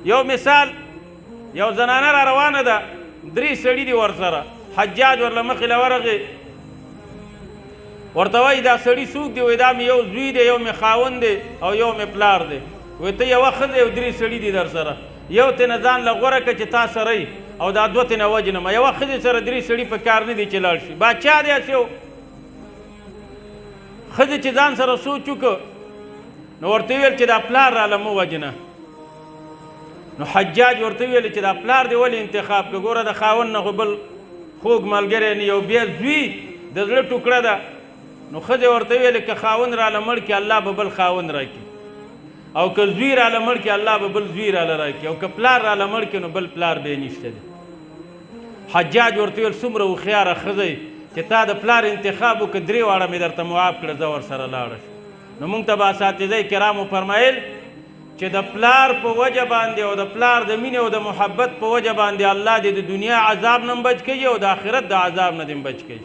یو مثال، یو زنانه را روانه ده، 3 سړي دي ورسره. حجاج ورله مخې له ورغې، ورته وایي دا سړي څوک دی؟ وایي دا مې یو زوی دی، یو مې خاوند دی او یو مې پلار دی. وایي ته یوه ښځه او 3 سړي دي در سره، یو ترې نه ځان له غوره کړه چې تا سره یي او دا 2 ترې نه وجنمه. یوه ښځې سره 3 سړي په کار نه دي چې لاړ شي. بادشاه داسې و. ښځې چې ځان سره سوچ وکړه نو ورته ویل چې دا پلار راله مه وجنه. نو حجاج ورته ویل چې دا پلار دې ولې انتخاب کړه؟ ګوره د خاوند نه خو بل خوږ ملګری نه یو، بیا زوی د زړه ټوکړه ده. نو ښځې ورته ویلې که خاوند راله مړ کړي الله به بل خاوند راکړي، او که زوی راله مړ کړي الله به بل زوی راله راکړي، او که پلار راله مړ کړي نو بل پلار به یې نشته دی. حجاج ورته ویل څومره هوښیاره ښځه چې تا د پلار انتخاب وکړه، 3 واړه مې درته معاف کړه، زه ورسره لاړه شم. نو موږ ته به اساتذه کرامو فرمایل چې د پلار په وجه باندې او د پلار د مینې او د محبت په وجه باندې الله دې د دنیا عذاب نه بچ کوي او د آخرت د عذاب نه دې بچ کوي.